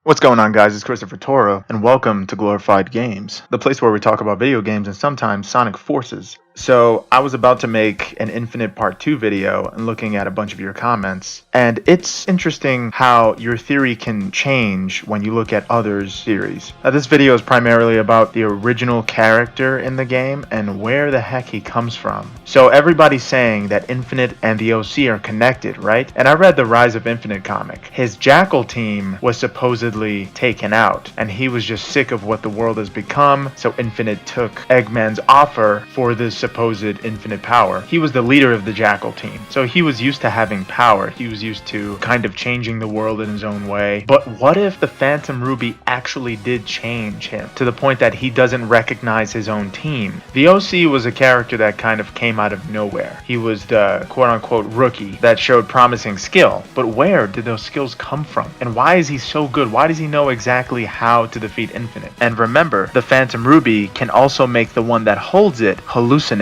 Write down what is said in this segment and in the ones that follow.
What's going on, guys? It's Christopher Toro, and welcome to Glorified Games, the place where we talk about video games and sometimes Sonic Forces. So, I was about to make an Infinite Part 2 video and looking at a bunch of your comments, and it's interesting how your theory can change when you look at others' theories. Now, this video is primarily about the original character in the game and where the heck he comes from. So, everybody's saying that Infinite and the OC are connected, right? And I read the Rise of Infinite comic. His Jackal team was supposedly taken out, and he was just sick of what the world has become, so Infinite took Eggman's offer for this supposed infinite power. He was the leader of the Jackal team, so he was used to having power. He was used to kind of changing the world in his own way. But what if the Phantom Ruby actually did change him to the point that he doesn't recognize his own team? The OC was a character that kind of came out of nowhere. He was the quote-unquote rookie that showed promising skill, but where did those skills come from? And why is he so good? Why does he know exactly how to defeat Infinite? And remember, the Phantom Ruby can also make the one that holds it hallucinate.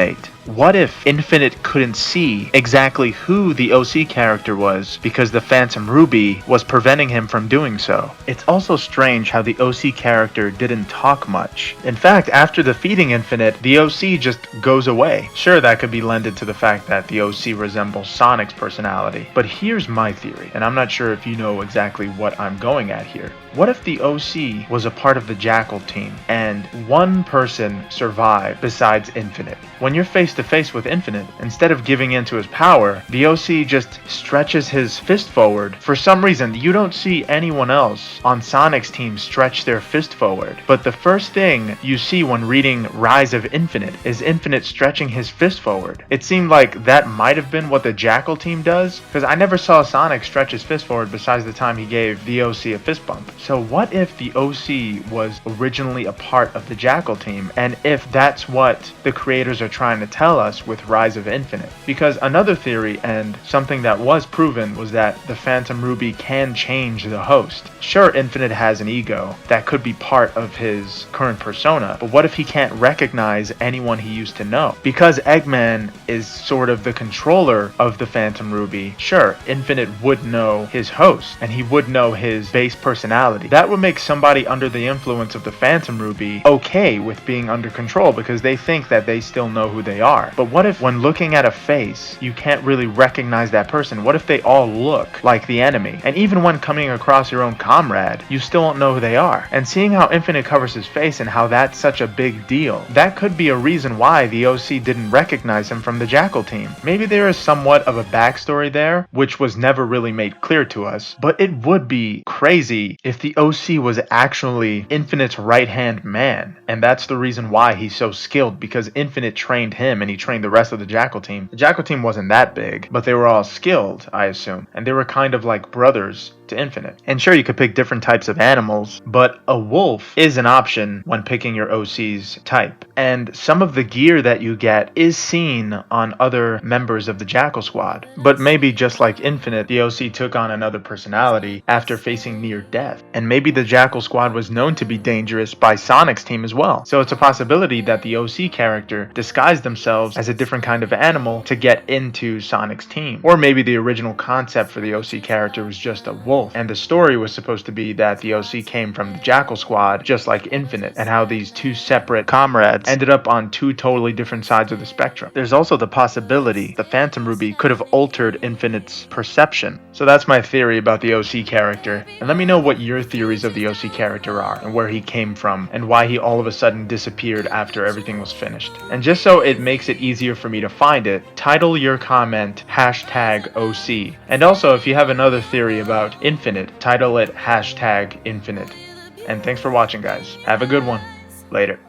What if Infinite couldn't see exactly who the OC character was because the Phantom Ruby was preventing him from doing so? It's also strange how the OC character didn't talk much. In fact, after defeating Infinite, the OC just goes away. Sure, that could be lended to the fact that the OC resembles Sonic's personality, but here's my theory, and I'm not sure if you know exactly what I'm going at here. What if the OC was a part of the Jackal team and one person survived besides Infinite? When you're face to face with Infinite, instead of giving in to his power, the OC just stretches his fist forward. For some reason, you don't see anyone else on Sonic's team stretch their fist forward. But the first thing you see when reading Rise of Infinite is Infinite stretching his fist forward. It seemed like that might have been what the Jackal team does, because I never saw Sonic stretch his fist forward besides the time he gave the OC a fist bump. So what if the OC was originally a part of the Jackal team, and if that's what the creators are trying to tell us with Rise of Infinite? Because another theory, and something that was proven, was that the Phantom Ruby can change the host. Sure, Infinite has an ego that could be part of his current persona, but what if he can't recognize anyone he used to know? Because Eggman is sort of the controller of the Phantom Ruby, sure, Infinite would know his host, and he would know his base personality. That would make somebody under the influence of the Phantom Ruby okay with being under control because they think that they still know who they are. But what if when looking at a face, you can't really recognize that person? What if they all look like the enemy? And even when coming across your own comrade, you still don't know who they are. And seeing how Infinite covers his face and how that's such a big deal, that could be a reason why the OC didn't recognize him from the Jackal team. Maybe there is somewhat of a backstory there, which was never really made clear to us, but it would be crazy if the OC was actually Infinite's right-hand man, and that's the reason why he's so skilled, because Infinite trained him and he trained the rest of the Jackal team. The Jackal team wasn't that big, but they were all skilled, I assume, and they were kind of like brothers to Infinite. And sure, you could pick different types of animals, but a wolf is an option when picking your OC's type. And some of the gear that you get is seen on other members of the Jackal squad. But maybe just like Infinite, the OC took on another personality after facing near death. And maybe the Jackal squad was known to be dangerous by Sonic's team as well. So it's a possibility that the OC character disguised themselves as a different kind of animal to get into Sonic's team. Or maybe the original concept for the OC character was just a wolf, and the story was supposed to be that the OC came from the Jackal squad just like Infinite, and how these two separate comrades ended up on two totally different sides of the spectrum. There's also the possibility the Phantom Ruby could have altered Infinite's perception. So that's my theory about the OC character, and let me know what your theories of the OC character are, and where he came from, and why he all of a sudden disappeared after everything was finished. And just so it makes it easier for me to find it, title your comment #OC. And also, if you have another theory about Infinite, title it #Infinite. And thanks for watching, guys. Have a good one. Later.